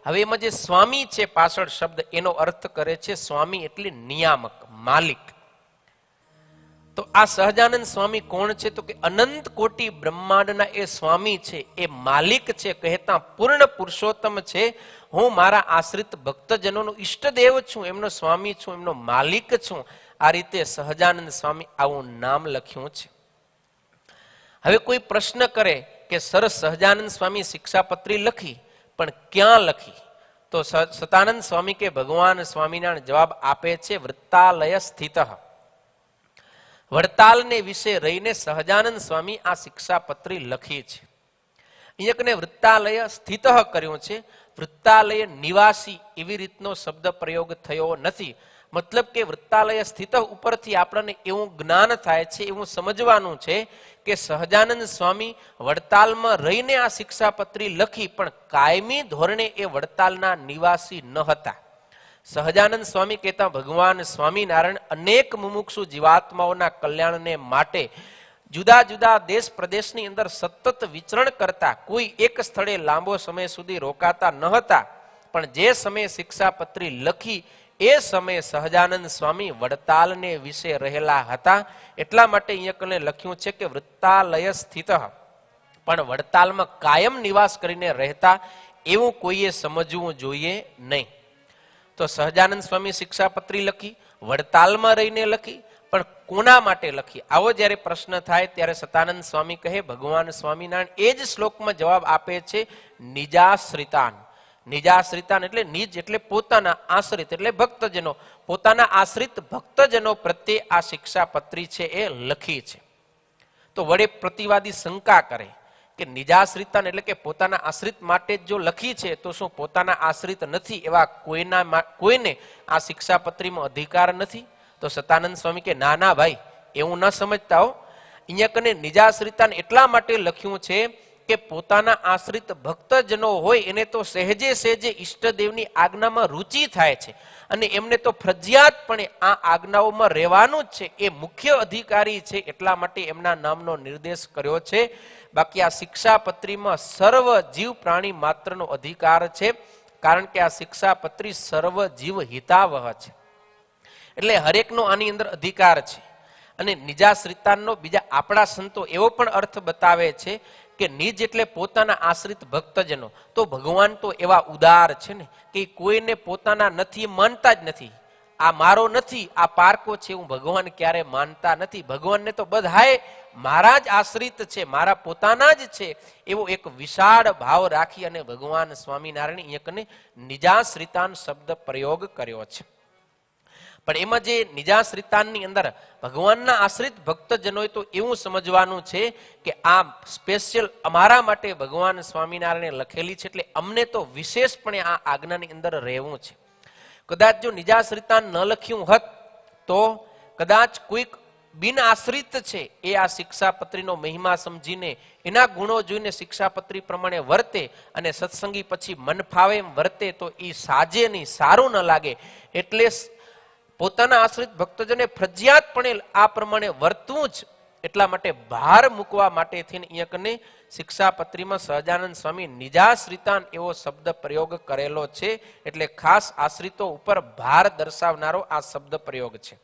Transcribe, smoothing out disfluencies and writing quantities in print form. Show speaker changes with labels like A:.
A: હવે એમાં જે સ્વામી છે પાછળ શબ્દ એનો અર્થ કરે છે સ્વામી એટલે નિયામક, માલિક. તો આ સહજાનંદ સ્વામી કોણ છે? તો કે અનંત કોટી બ્રહ્માંડના એ સ્વામી છે, એ માલિક છે, કહેતા પૂર્ણ પુરુષોત્તમ છે. હું મારા આશ્રિત ભક્તજનોનો ઈષ્ટદેવ છું, એમનો સ્વામી છું, એમનો માલિક છું. આ રીતે સહજાનંદ સ્વામી આવું નામ લખ્યું છે. હવે કોઈ પ્રશ્ન કરે કે સરસ સહજાનંદ સ્વામી શિક્ષાપત્રી લખી, પણ ક્યાં લખી? તો સતાનંદ સ્વામી કે ભગવાન સ્વામિનારાયણ જવાબ આપે છે વૃત્તાલય સ્થિત. વડતાલને વિશે રહીને સહજાનંદ સ્વામી આ શિક્ષાપત્રી લખી છે. અહીંયા કને વૃત્તાલય સ્થિત કર્યું છે. વૃત્તાલય નિવાસી એવી રીતનો શબ્દ પ્રયોગ થયો નથી. મતલબ કે વૃત્તાલય સ્થિત ઉપરથી આપણને એવું જ્ઞાન થાય છે, એવું સમજવાનું છે કે સહજાનંદ સ્વામી વડતાલમાં રહીને આ શિક્ષાપત્રી લખી, પણ કાયમી ધોરણે એ વડતાલના નિવાસી ન હતા. સહજાનંદ સ્વામી કહેતા ભગવાન સ્વામિનારાયણ અનેક મુમુક્ષુ જીવાત્માઓના કલ્યાણને માટે જુદા જુદા દેશ પ્રદેશની અંદર સતત વિચરણ કરતા, કોઈ એક સ્થળે લાંબો સમય સુધી રોકાતા ન હતા. પણ જે સમયે શિક્ષાપત્રી લખી એ સમયે સહજાનંદ સ્વામી વડતાલને વિશે રહેલા હતા. એટલા માટે અહીંયા લખ્યું છે કે વૃત્તાલય સ્થિત, પણ વડતાલમાં કાયમ નિવાસ કરીને રહેતા એવું કોઈએ સમજવું જોઈએ નહીં. તો સહજાનંદ સ્વામી શિક્ષાપત્રી લખી, વડતાલમાં રહીને લખી, પણ કોના માટે લખી? આવો જ્યારે પ્રશ્ન થાય ત્યારે સતાનંદ સ્વામી કહે, ભગવાન સ્વામિનારાયણ એ જ શ્લોકમાં જવાબ આપે છે નિજાશ્રિતાન. નિજાશ્રિતાન એટલે નિજ એટલે પોતાના, આશ્રિત એટલે ભક્તજનો, પોતાના આશ્રિત ભક્તજનો પ્રત્યે આ શિક્ષાપત્રી છે એ લખી છે. તો વડે પ્રતિવાદી શંકા કરે કે નિજાશ્રિતાન એટલે કે પોતાના આશ્રિત માટે જો લખી છે તો શું પોતાના આશ્રિત નથી એવા કોઈને આ શિક્ષાપત્રીમાં અધિકાર નથી? તો સતાનંદ સ્વામી કે ના ના ભાઈ, એવું ન સમજતા હો. અહીંયા કને નિજાશ્રિતાન એટલા માટે લખ્યું છે કે પોતાના આશ્રિત ભક્તજનો હોય એને તો સહેજે સહેજે ઈષ્ટદેવની આજ્ઞામાં રુચિ થાય છે, અને એમને તો ફરજિયાતપણે આ આજ્ઞાઓમાં રહેવાનું જ છે. એ મુખ્ય અધિકારી છે, એટલા માટે એમના નામનો નિર્દેશ કર્યો છે. બાકી આ શિક્ષાપત્રીમાં સર્વ જીવ પ્રાણી માત્રનો અધિકાર છે, કારણ કે આ શિક્ષાપત્રી સર્વ જીવ હિતાવહ છે. એટલે હરેકનો આની અંદર અધિકાર છે. અને નિજાશ્રિતાનનો બીજા આપણા સંતો એવો પણ અર્થ બતાવે છે કે નિજ એટલે પોતાના આશ્રિત ભક્તજનો. તો ભગવાન તો એવા ઉદાર છે ને કે કોઈને પોતાના નથી માનતા જ નથી. આ મારો નથી, આ પારકો છે, હું ભગવાન ક્યારે માનતા નથી. ભગવાનને તો બધાએ મારા જ આશ્રિત છે, મારા પોતાના જ છે, એવો એક વિશાળ ભાવ રાખી અને ભગવાન સ્વામિનારાયણ અહીંયા નિજાશ્રિતાન શબ્દ પ્રયોગ કર્યો છે. પણ એમાં જે નિજાશ્રિતાનની અંદર ભગવાનના આશ્રિત ભક્તજનોએ તો એવું સમજવાનું છે કે આ સ્પેશિયલ અમારા માટે ભગવાન સ્વામિનારાયણે લખેલી છે, એટલે અમને તો વિશેષપણે આ આજ્ઞાની અંદર રહેવું છે. કદાચ જો નિજાશ્રિતાન ન લખ્યું હોત તો કદાચ કોઈક બિન આશ્રિત છે એ આ શિક્ષાપત્રીનો મહિમા સમજીને એના ગુણો જોઈને શિક્ષાપત્રી પ્રમાણે વર્તે અને સત્સંગી પછી મન ફાવે એમ વર્તે તો એ સાજે નહીં, સારું ન લાગે. એટલે પોતાના આશ્રિત ભક્તજને ફરજિયાતપણે આ પ્રમાણે વર્તવું જ. એટલા માટે ભાર મૂકવા માટે થઈને અહીંયા કને શિક્ષાપત્રીમાં સહજાનંદ સ્વામી નિજાશ્રિતાન એવો શબ્દ પ્રયોગ કરેલો છે. એટલે ખાસ આશ્રિતો ઉપર ભાર દર્શાવનારો આ શબ્દ પ્રયોગ છે.